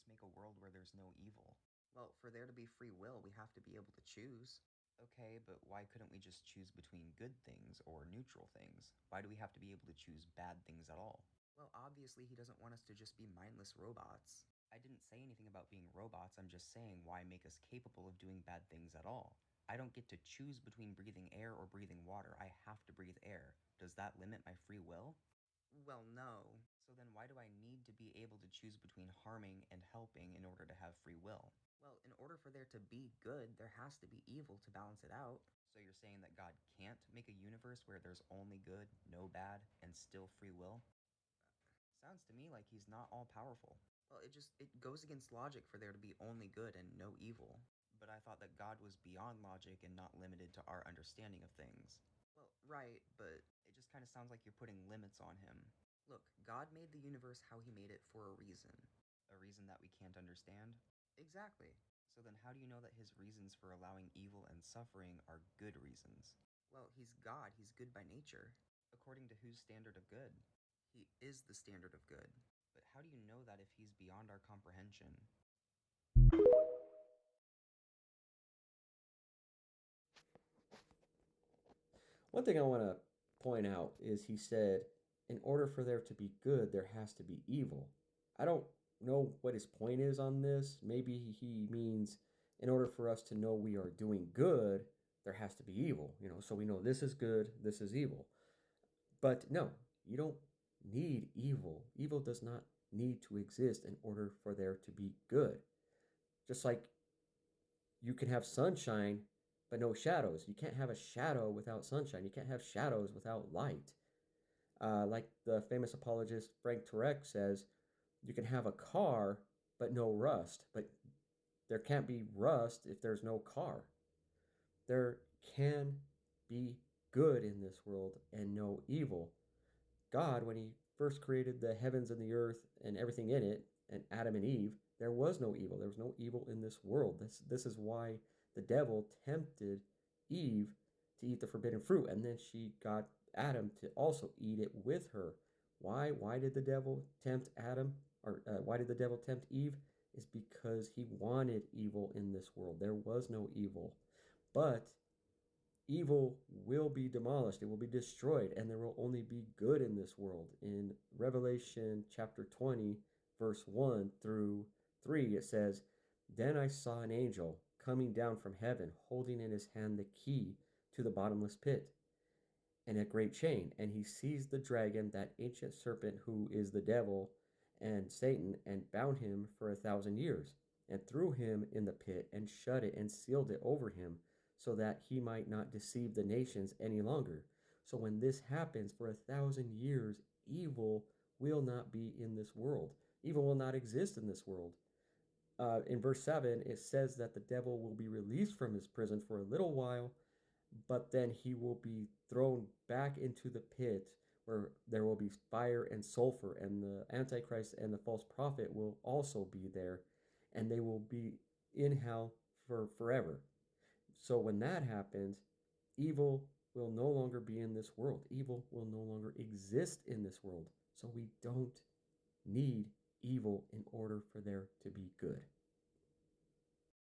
just make a world where there's no evil? Well, for there to be free will, we have to be able to choose. Okay, but why couldn't we just choose between good things or neutral things? Why do we have to be able to choose bad things at all? Well, obviously, he doesn't want us to just be mindless robots. I didn't say anything about being robots, I'm just saying why make us capable of doing bad things at all? I don't get to choose between breathing air or breathing water. I have to breathe air. Does that limit my free will? Well, no. So then why do I need to be able to choose between harming and helping in order to have free will? Well, in order for there to be good, there has to be evil to balance it out. So you're saying that God can't make a universe where there's only good, no bad, and still free will? Sounds to me like he's not all powerful. Well, it goes against logic for there to be only good and no evil. But I thought that God was beyond logic and not limited to our understanding of things. Well, right, but it just kind of sounds like you're putting limits on him. Look, God made the universe how he made it for a reason. A reason that we can't understand? Exactly. So then how do you know that his reasons for allowing evil and suffering are good reasons? Well, he's God, he's good by nature. According to whose standard of good? He is the standard of good. But how do you know that if he's beyond our comprehension? One thing I want to point out is he said, in order for there to be good, there has to be evil. I don't know what his point is on this. Maybe he means in order for us to know we are doing good, there has to be evil, so we know this is good, this is evil. But no, you don't need evil. Evil does not need to exist in order for there to be good. Just like you can have sunshine but no shadows. You can't have a shadow without sunshine. You can't have shadows without light. Like the famous apologist Frank Turek says, you can have a car but no rust, but there can't be rust if there's no car. There can be good in this world and no evil. God, when he first created the heavens and the earth and everything in it, and Adam and Eve, there was no evil. There was no evil in this world. This is why the devil tempted Eve to eat the forbidden fruit, and then she got Adam to also eat it with her. Why? Why did the devil tempt Adam, or why did the devil tempt Eve? Is because he wanted evil in this world. There was no evil, but evil will be demolished, it will be destroyed, and there will only be good in this world. In Revelation chapter 20, verse 1 through 3, it says, Then I saw an angel coming down from heaven, holding in his hand the key to the bottomless pit and a great chain. And he seized the dragon, that ancient serpent who is the devil and Satan, and bound him for 1,000 years, and threw him in the pit, and shut it, and sealed it over him, so that he might not deceive the nations any longer. So when this happens for 1,000 years, evil will not be in this world. Evil will not exist in this world. In verse 7, it says that the devil will be released from his prison for a little while, but then he will be thrown back into the pit where there will be fire and sulfur, and the Antichrist and the false prophet will also be there, and they will be in hell for forever. So when that happens, evil will no longer be in this world. Evil will no longer exist in this world. So we don't need evil in order for there to be good.